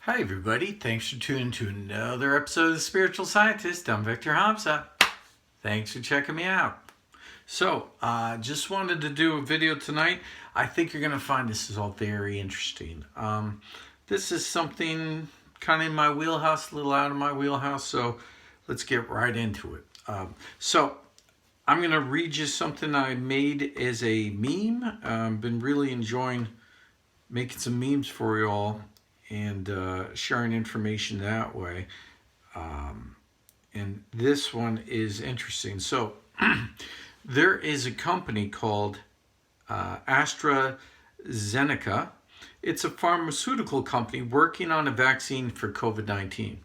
Hi everybody, thanks for tuning to another episode of The Spiritual Scientist. I'm Victor Hamza. Thanks for checking me out. So, just wanted to do a video tonight. I think you're going to find this is all very interesting. This is something kind of in my wheelhouse, a little out of my wheelhouse, so let's get right into it. I'm going to read you something I made as a meme. I've been really enjoying making some memes for you all and sharing information that way. And this one is interesting. So there is a company called AstraZeneca. It's a pharmaceutical company working on a vaccine for COVID-19.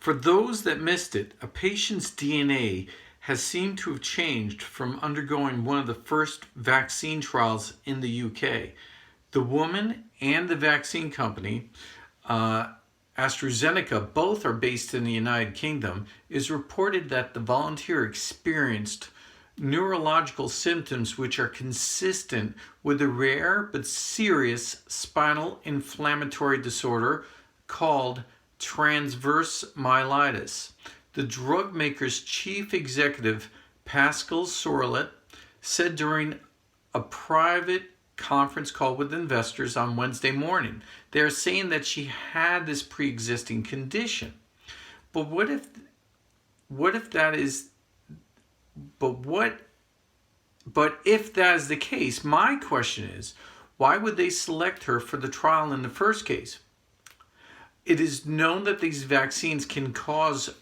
For those that missed it, a patient's DNA has seemed to have changed from undergoing one of the first vaccine trials in the UK. The woman and the vaccine company, AstraZeneca, both are based in the United Kingdom. It's reported that the volunteer experienced neurological symptoms which are consistent with a rare but serious spinal inflammatory disorder called transverse myelitis. The drug maker's chief executive, Pascal Soriot, said during a private conference call with investors on Wednesday morning. They're saying that she had this pre-existing condition. But what if that is the case, my question is, why would they select her for the trial in the first case? It is known that these vaccines can cause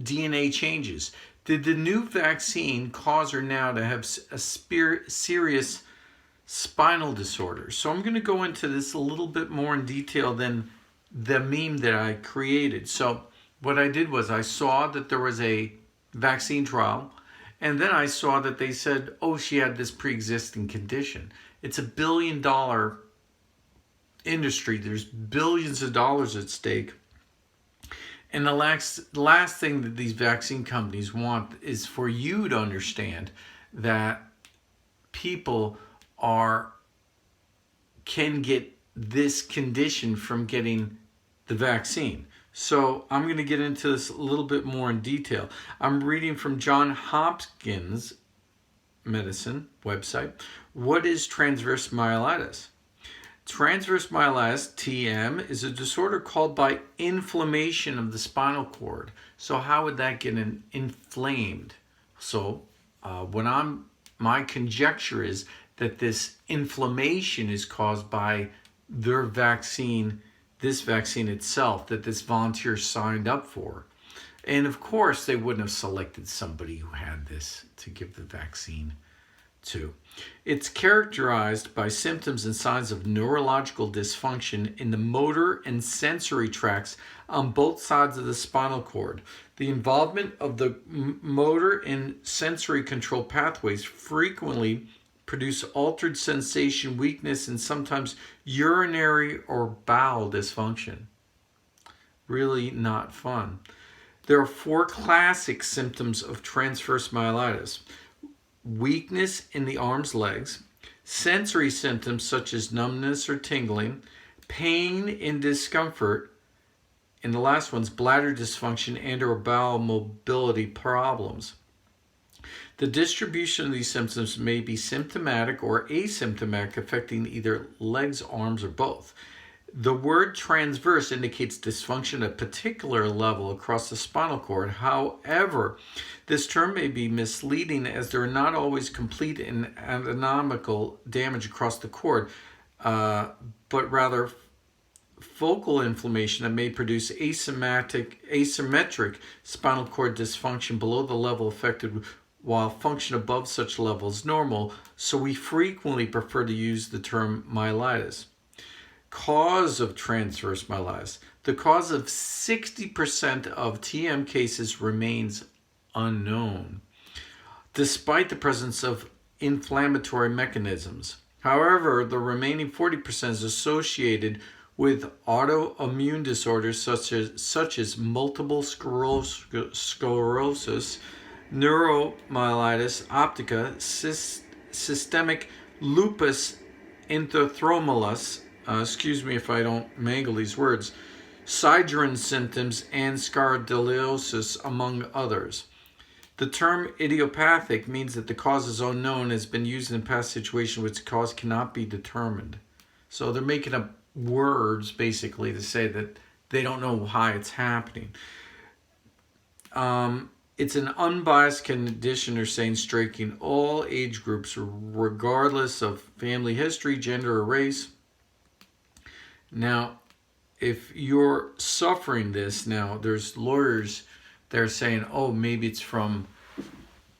DNA changes. Did the new vaccine cause her now to have a serious spinal disorder? So I'm going to go into this a little bit more in detail than the meme that I created. So what I did was I saw that there was a vaccine trial, and then I saw that they said, oh, she had this pre-existing condition. It's $1 billion industry. There's billions of dollars at stake. And the last thing that these vaccine companies want is for you to understand that people can get this condition from getting the vaccine. So I'm going to get into this a little bit more in detail. I'm reading from Johns Hopkins Medicine website. What is transverse myelitis? Transverse myelitis, TM, is a disorder caused by inflammation of the spinal cord. So how would that get inflamed? So my conjecture is that this inflammation is caused by their vaccine, this vaccine itself, that this volunteer signed up for. And of course, they wouldn't have selected somebody who had this to give the vaccine to. It's characterized by symptoms and signs of neurological dysfunction in the motor and sensory tracts on both sides of the spinal cord. The involvement of the motor and sensory control pathways frequently produce altered sensation, weakness, and sometimes urinary or bowel dysfunction. Really not fun. There are 4 classic symptoms of transverse myelitis. Weakness in the arms, legs, sensory symptoms such as numbness or tingling, pain and discomfort, and the last one's bladder dysfunction and or bowel mobility problems. The distribution of these symptoms may be symptomatic or asymptomatic, affecting either legs, arms, or both. The word transverse indicates dysfunction at a particular level across the spinal cord. However, this term may be misleading as there are not always complete and anatomical damage across the cord, but rather focal inflammation that may produce asymmetric spinal cord dysfunction below the level affected, while function above such level is normal, so we frequently prefer to use the term myelitis. Cause of transverse myelitis. The cause of 60% of TM cases remains unknown, despite the presence of inflammatory mechanisms. However, the remaining 40% is associated with autoimmune disorders such as multiple sclerosis, neuromyelitis optica, systemic lupus erythematosus, excuse me if I don't mangle these words, Sjögren's symptoms and sclerosis, among others. The term idiopathic means that the cause is unknown, has been used in past situations which the cause cannot be determined. So they're making up words basically to say that they don't know why it's happening. It's an unbiased condition, they're saying, striking all age groups regardless of family history, gender, or race. Now, if you're suffering this, now there's lawyers that are saying, oh, maybe it's from,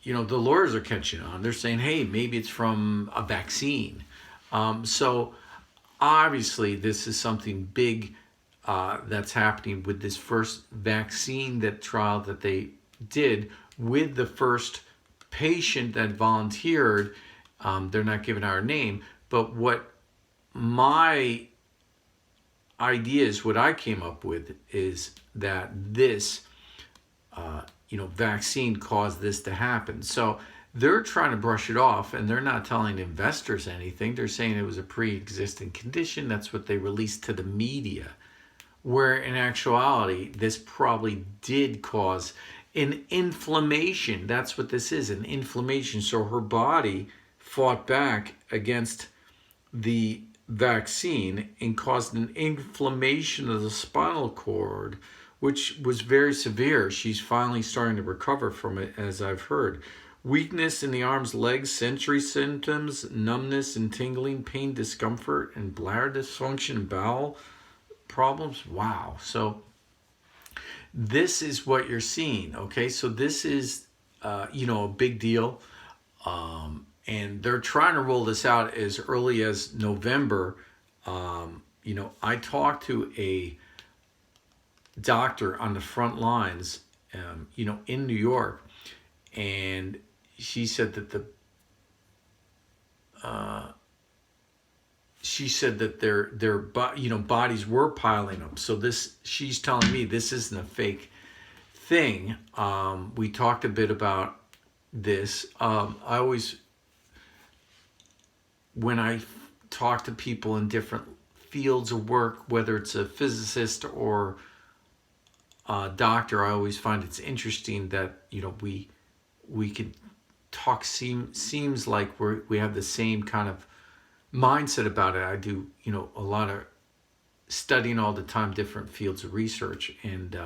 the lawyers are catching on. They're saying, hey, maybe it's from a vaccine. So obviously this is something big that's happening with this first vaccine trial that they did with the first patient that volunteered. They're not giving our name, but what my idea is, what I came up with, is that this vaccine caused this to happen. So they're trying to brush it off, and they're not telling investors anything. They're saying it was a pre-existing condition. That's what they released to the media, where in actuality this probably did cause an inflammation. That's what this is, an inflammation. So her body fought back against the vaccine and caused an inflammation of the spinal cord, which was very severe. She's finally starting to recover from it, as I've heard. Weakness in the arms, legs, sensory symptoms, numbness and tingling, pain, discomfort, and bladder dysfunction, bowel problems. Wow. So this is what you're seeing. Okay. So this is, a big deal. And they're trying to roll this out as early as November. I talked to a doctor on the front lines, in New York, and she said that their bodies were piling up. So she's telling me this isn't a fake thing. We talked a bit about this. When I talk to people in different fields of work, whether it's a physicist or a doctor, I always find it's interesting that we could talk. Seems like we have the same kind of mindset about it. I do a lot of studying all the time, different fields of research, and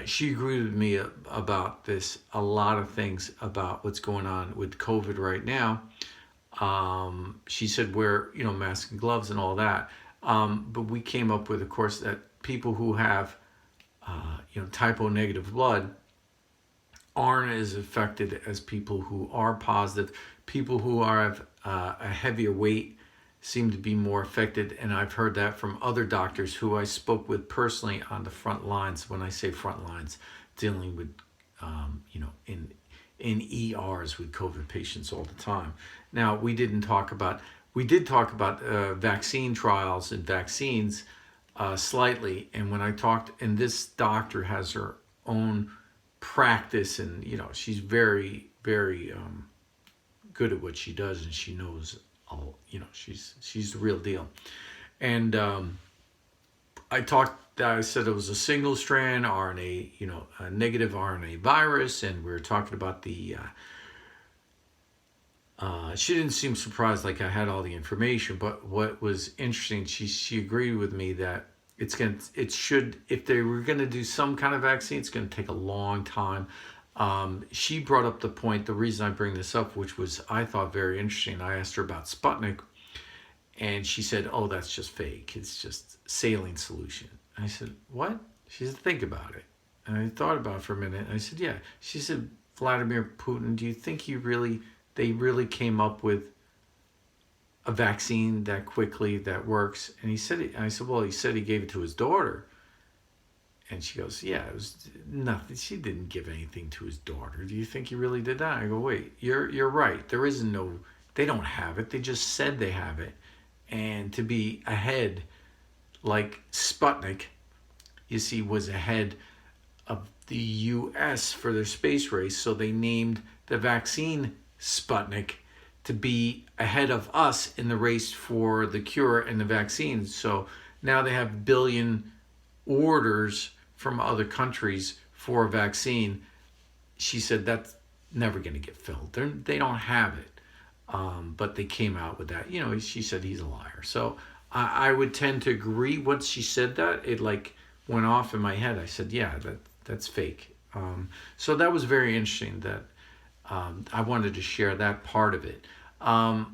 she agreed with me about this. A lot of things about what's going on with COVID right now. She said wear masks and gloves and all that, but we came up with, of course, that people who have type O negative blood aren't as affected as people who are positive. People who have a heavier weight seem to be more affected, and I've heard that from other doctors who I spoke with personally on the front lines. When I say front lines, dealing with in ERs with COVID patients all the time. Now, we did talk about vaccine trials and vaccines slightly. And when I talked, and this doctor has her own practice, and she's very, very good at what she does, and she knows all. She's the real deal. And I said it was a single strand RNA, a negative RNA virus, and we were talking about the. She didn't seem surprised, like I had all the information. But what was interesting, she agreed with me that if they were gonna do some kind of vaccine, it's gonna take a long time. She brought up the point. The reason I bring this up, which was I thought very interesting. I asked her about Sputnik, and she said, "Oh, that's just fake. It's just saline solution." I said, "What?" She said, "Think about it." And I thought about it for a minute. I said, "Yeah." She said, "Vladimir Putin, do you think they really came up with a vaccine that quickly that works?" And he said, I said, "Well, he said he gave it to his daughter." And she goes, "Yeah, it was nothing. She didn't give anything to his daughter. Do you think he really did that?" I go, "Wait, you're right. There is they don't have it. They just said they have it. And to be ahead, like Sputnik, you see, was ahead of the U.S. for their space race, so they named the vaccine Sputnik to be ahead of us in the race for the cure and the vaccines. So now they have billion orders from other countries for a vaccine. She said that's never going to get filled. They don't have it. But they came out with that. She said he's a liar. So I would tend to agree. Once she said that, it like went off in my head. I said, yeah, that's fake. So that was very interesting that I wanted to share that part of it. I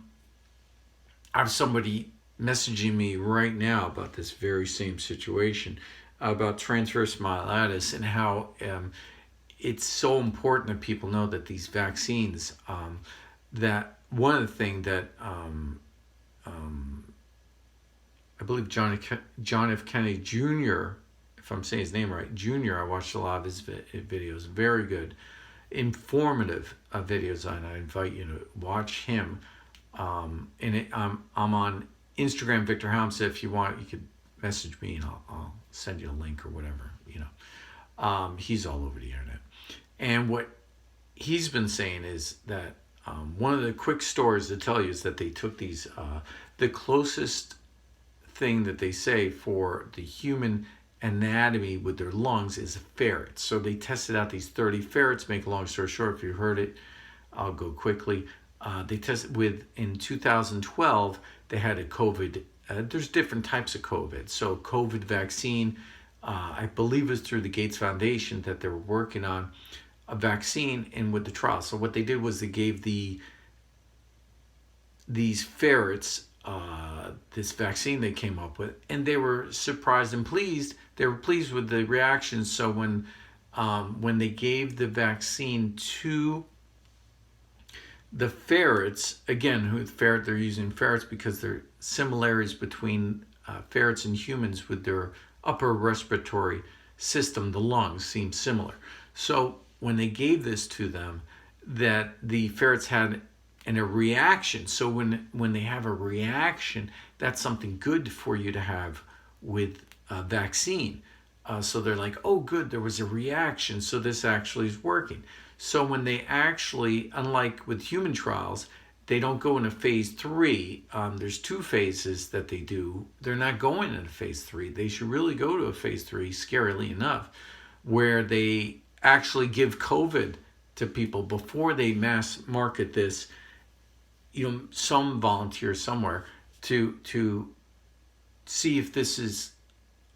have somebody messaging me right now about this very same situation, about transverse myelitis, and how it's so important that people know that these vaccines, that one of the things that I believe John F. Kennedy Jr., if I'm saying his name right, Jr., I watched a lot of his videos, very good, informative videos, and I invite you to watch him. I'm on Instagram, Victor Helms. If you want, you could message me and I'll send you a link or whatever. He's all over the internet. And what he's been saying is that one of the quick stories to tell you is that they took these, the closest thing that they say for the human anatomy with their lungs is a ferret. So they tested out these 30 ferrets. Make a long story short, if you heard it, I'll go quickly. They tested in 2012, they had a COVID. There's different types of COVID. So COVID vaccine, I believe it was through the Gates Foundation that they were working on a vaccine and with the trial. So what they did was they gave these ferrets this vaccine they came up with, and they were surprised and pleased. They were pleased with the reactions. So when they gave the vaccine to the ferrets, again, they're using ferrets because there are similarities between ferrets and humans with their upper respiratory system. The lungs seem similar. So when they gave this to them, that the ferrets had a reaction. So when they have a reaction, that's something good for you to have with a vaccine. So they're like, oh, good, there was a reaction, so this actually is working. So when they actually, unlike with human trials, they don't go into phase 3. There's 2 phases that they do. They're not going into phase 3. They should really go to a phase 3, scarily enough, where they actually give COVID to people before they mass market this. Some volunteer somewhere to see if this is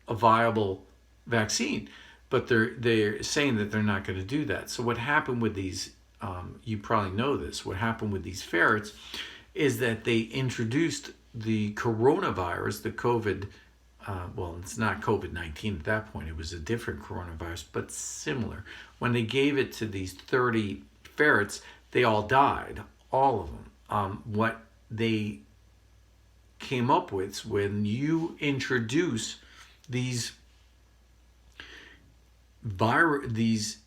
a viable vaccine, but they're saying that they're not going to do that. So what happened with these, you probably know this, what happened with these ferrets is that they introduced the coronavirus, the COVID, well, it's not COVID-19 at that point, it was a different coronavirus, but similar. When they gave it to these 30 ferrets, they all died, all of them. What they came up with, when you introduce these vaccines,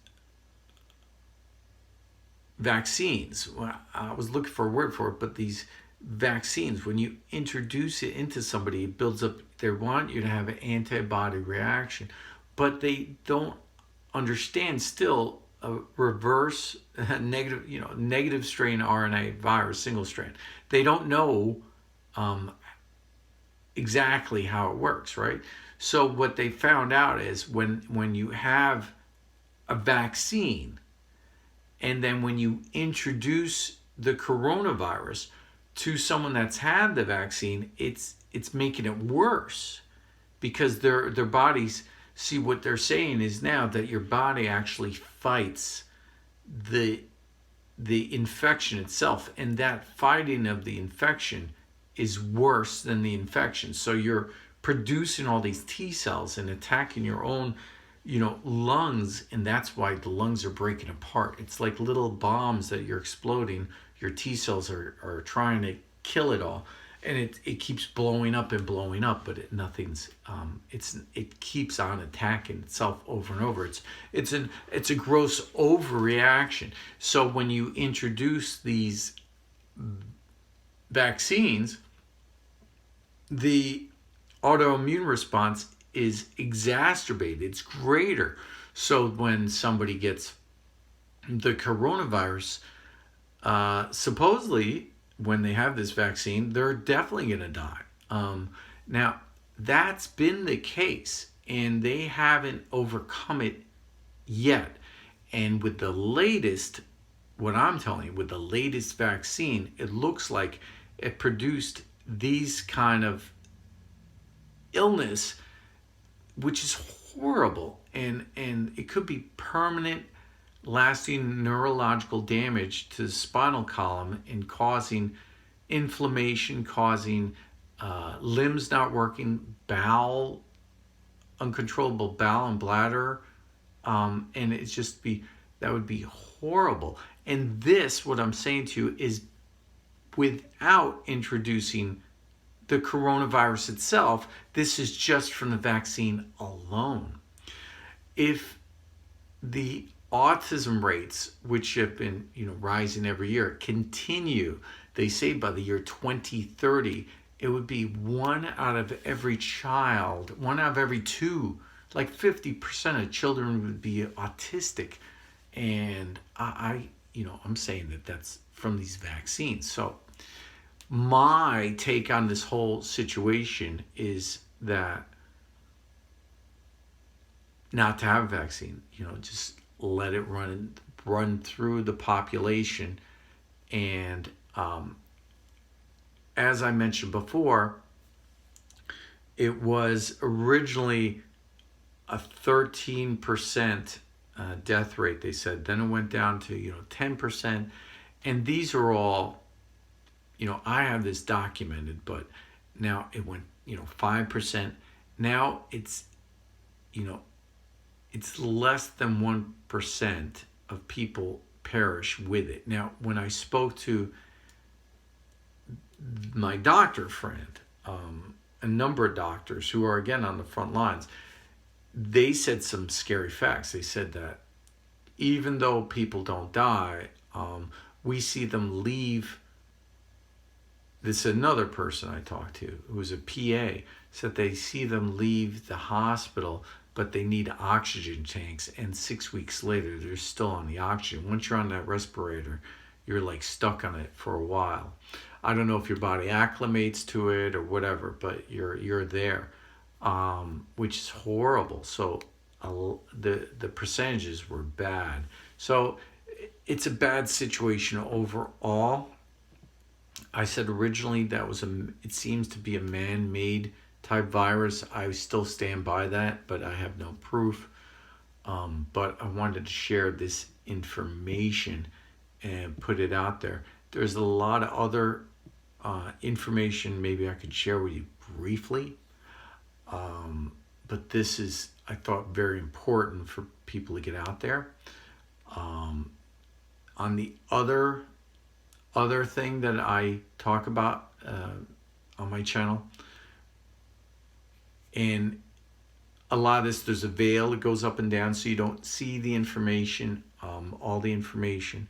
I was looking for a word for it, but these vaccines, when you introduce it into somebody, it builds up, they want you to have an antibody reaction, but they don't understand still a reverse negative strain RNA virus, single strand. They don't know exactly how it works, right? So what they found out is when you have a vaccine, and then when you introduce the coronavirus to someone that's had the vaccine, it's making it worse, because their bodies, see, what they're saying is now that your body actually fights the infection itself, and that fighting of the infection is worse than the infection. So you're producing all these T cells and attacking your own lungs, and that's why the lungs are breaking apart. It's like little bombs that you're exploding. Your T cells are trying to kill it all, and it keeps blowing up and blowing up, but it keeps on attacking itself over and over. It's a gross overreaction. So when you introduce these vaccines, the autoimmune response is exacerbated. It's greater. So when somebody gets the coronavirus, supposedly when they have this vaccine, they're definitely going to die. Now, that's been the case, and they haven't overcome it yet. And with the latest, what I'm telling you, with the latest vaccine, it looks like it produced these kind of illness, which is horrible, and it could be permanent, lasting neurological damage to the spinal column and causing inflammation, causing limbs not working, bowel, uncontrollable bowel and bladder, and it's just that would be horrible. And this, what I'm saying to you, is without introducing the coronavirus itself. This is just from the vaccine alone. If the autism rates, which have been rising every year, continue, they say by the year 2030, it would be 1 out of every child, 1 out of every 2, like 50% of children would be autistic. And I'm saying that that's from these vaccines. So my take on this whole situation is that not to have a vaccine, just let it run through the population. And as I mentioned before, it was originally a 13% death rate, they said. Then it went down to 10%. And these are all, I have this documented, but now it went 5%. Now it's it's less than 1% of people perish with it. Now, when I spoke to my doctor friend, a number of doctors who are again on the front lines, they said some scary facts. They said that even though people don't die, we see them leave. This is another person I talked to who was a PA, said they see them leave the hospital, but they need oxygen tanks, and 6 weeks later they're still on the oxygen. Once you're on that respirator, you're like stuck on it for a while. I don't know if your body acclimates to it or whatever, but you're there, which is horrible. So the percentages were bad. So it's a bad situation overall. I said originally that it seems to be a man-made type virus. I still stand by that, but I have no proof. But I wanted to share this information and put it out there. There's a lot of other information maybe I could share with you briefly. But this is, I thought, very important for people to get out there. On the other thing that I talk about on my channel, and a lot of this, there's a veil that goes up and down so you don't see the information, all the information.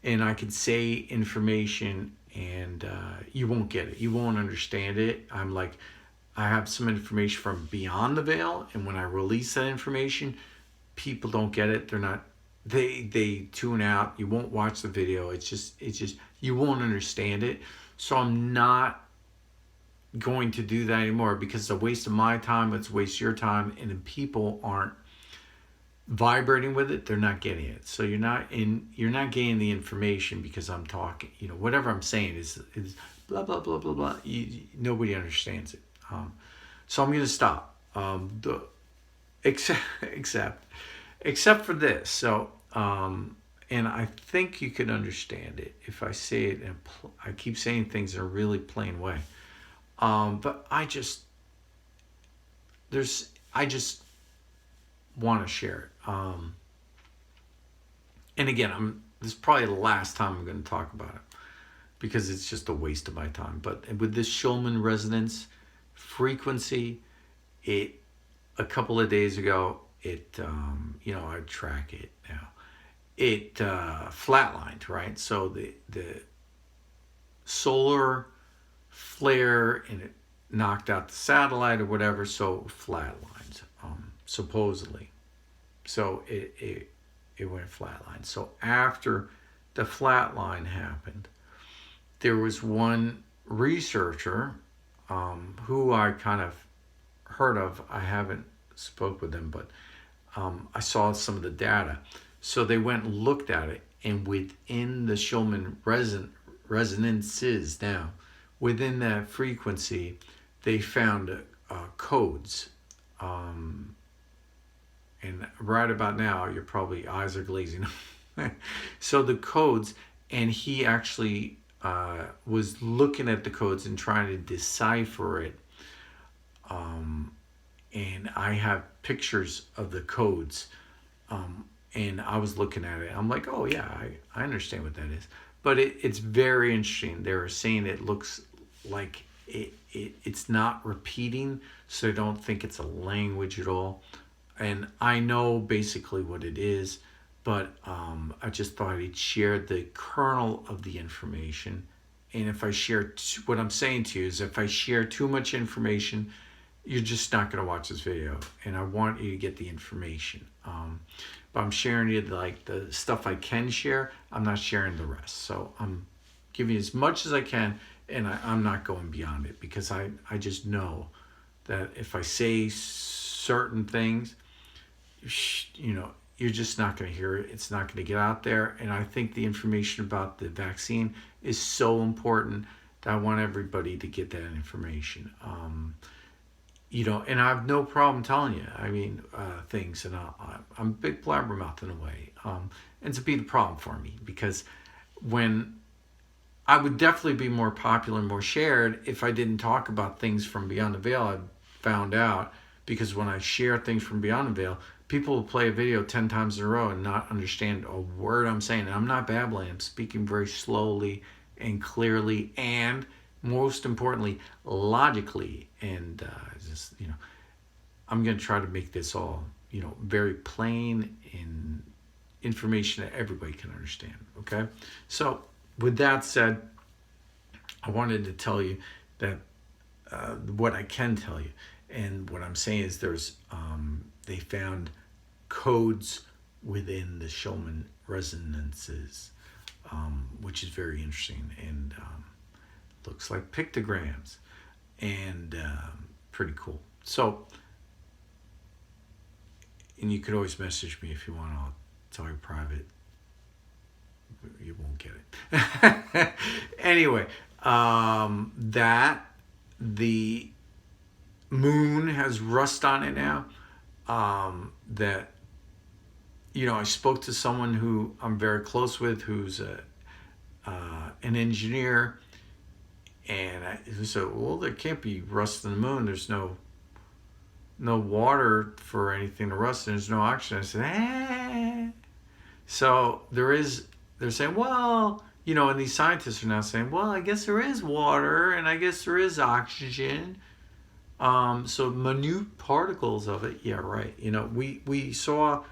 And I can say information and you won't get it. You won't understand it. I have some information from beyond the veil, and when I release that information, people don't get it. They tune out. You won't watch the video. It's just you won't understand it. So I'm not going to do that anymore, because it's a waste of my time, it's a waste of your time, and if people aren't vibrating with it, they're not getting it. So you're not getting the information because I'm talking, whatever I'm saying is blah blah blah blah blah. Nobody understands it. So I'm going to stop. Except for this. So and I think you could understand it if I say it, and I keep saying things in a really plain way. But I just want to share it. And again, this is probably the last time I'm going to talk about it, because it's just a waste of my time. But with this Schumann resonance frequency, a couple of days ago, I track it now. It flatlined, right? So the solar flare, and it knocked out the satellite or whatever, so flatlined, supposedly. So it went flatline. So after the flatline happened, there was one researcher who I kind of heard of. I haven't spoke with them, but I saw some of the data. So they went and looked at it, and within the Schumann resonances now, within that frequency, they found codes. And right about now, your probably eyes are glazing. So the codes, and he actually was looking at the codes and trying to decipher it. And I have pictures of the codes. And I was looking at it. I'm like, oh yeah, I understand what that is. But it's very interesting. They were saying it looks like it's not repeating, so I don't think it's a language at all. And I know basically what it is, but I just thought I'd share the kernel of the information. And if I share, what I'm saying to you is if I share too much information, you're just not going to watch this video. And I want you to get the information. But I'm sharing you like the stuff I can share. I'm not sharing the rest. So I'm giving you as much as I can, and I'm not going beyond it, because I just know that if I say certain things, you're just not going to hear it. It's not going to get out there. And I think the information about the vaccine is so important that I want everybody to get that information. And I have no problem telling you, things, and I'm a big blabbermouth in a way. And to be the problem for me, because when I would definitely be more popular and more shared if I didn't talk about things from beyond the veil. I found out, because when I share things from beyond the veil, people will play a video 10 times in a row and not understand a word I'm saying. And I'm not babbling. I'm speaking very slowly and clearly, and most importantly, logically. And I'm going to try to make this all, very plain and information that everybody can understand. Okay? So with that said, I wanted to tell you that what I can tell you. And what I'm saying is they found codes within the Schumann resonances, which is very interesting, and looks like pictograms, and pretty cool. So, and you could always message me if you want. I'll tell you private. You won't get it. Anyway, that the moon has rust on it now. That I spoke to someone who I'm very close with, who's an engineer, and who said, "Well, there can't be rust in the moon. There's no water for anything to rust, and there's no oxygen." I said, So there is. They're saying, well, and these scientists are now saying, well, I guess there is water, and I guess there is oxygen. So minute particles of it. Yeah, right. We saw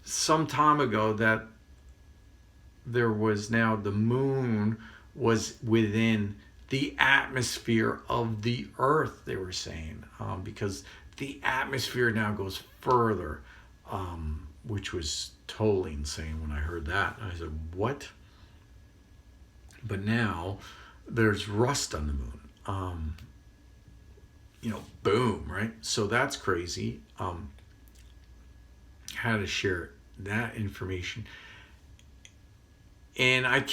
some time ago that there was now the moon was within the atmosphere of the Earth, they were saying, because the atmosphere now goes further, which was totally insane when I heard that. I said, what? But now there's rust on the moon. Boom, right? So that's crazy. How to share that information. And I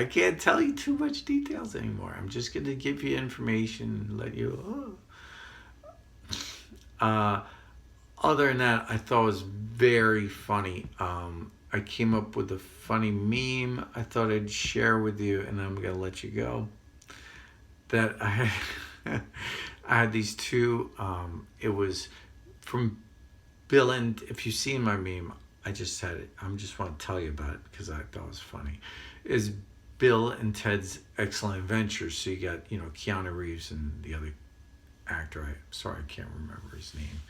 can't tell you too much details anymore. I'm just going to give you information and let you, other than that, I thought it was very funny. I came up with a funny meme I thought I'd share with you, and I'm going to let you go. That I had these two, it was from Bill, and if you've seen my meme, I just said it. I just want to tell you about it because I thought it was funny. Is Bill and Ted's Excellent Adventures. So you got, Keanu Reeves and the other actor. I can't remember his name.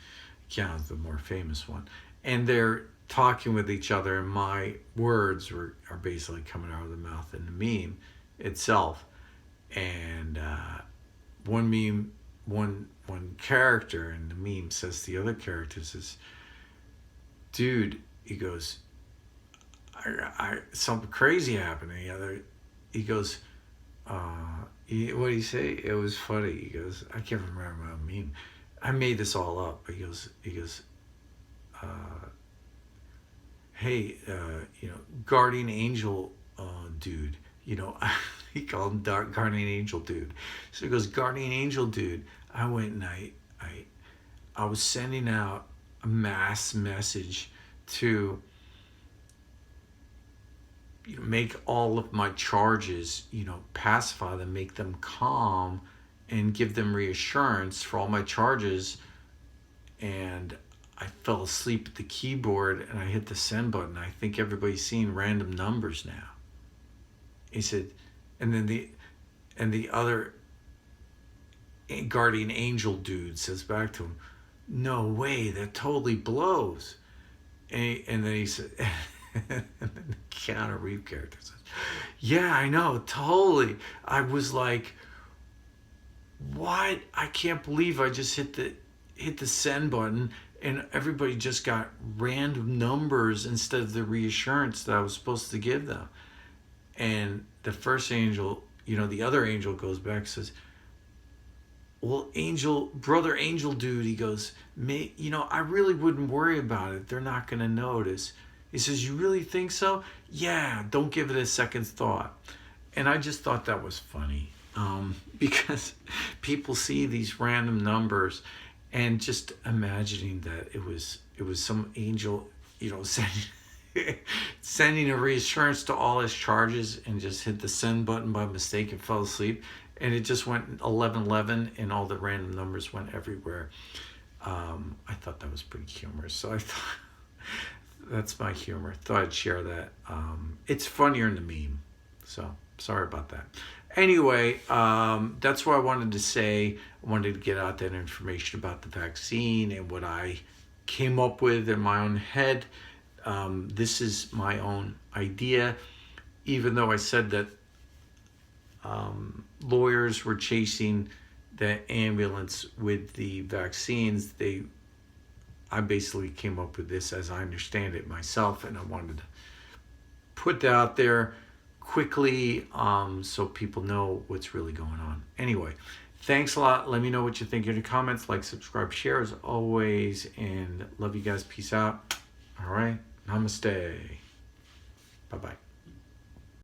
Keanu's the more famous one. And they're talking with each other, and my words are basically coming out of the mouth in the meme itself. And one character in the meme says to the other character, says, dude, he goes, I something crazy happened. He goes, what did he say? It was funny. He goes, I can't remember what I mean. I made this all up. He goes, hey, guardian angel dude. He called him guardian angel dude. So he goes, guardian angel dude. I went and I was sending out a mass message to make all of my charges, pacify them, make them calm, and give them reassurance for all my charges. And I fell asleep at the keyboard and I hit the send button. I think everybody's seeing random numbers now. He said, and then the other guardian angel dude says back to him, no way, that totally blows. And then he said, and then the Keanu Reeves character says, yeah, I know, totally. I was like, what? I can't believe I just hit the send button and everybody just got random numbers instead of the reassurance that I was supposed to give them. And the first angel, the other angel goes back and says, well, brother angel dude, he goes, I really wouldn't worry about it. They're not going to notice. He says, you really think so? Yeah, don't give it a second thought. And I just thought that was funny, because people see these random numbers and just imagining that it was some angel, sending a reassurance to all his charges and just hit the send button by mistake and fell asleep. And it just went 1111 and all the random numbers went everywhere. I thought that was pretty humorous. So I thought that's my humor. Thought I'd share that. It's funnier in the meme. So sorry about that. Anyway, that's what I wanted to say. I wanted to get out that information about the vaccine and what I came up with in my own head. This is my own idea. Even though I said that lawyers were chasing the ambulance with the vaccines, I basically came up with this as I understand it myself, and I wanted to put that out there quickly so people know what's really going on. Anyway, thanks a lot. Let me know what you think in the comments. Like, subscribe, share as always, and love you guys. Peace out. All right. Namaste. Bye-bye.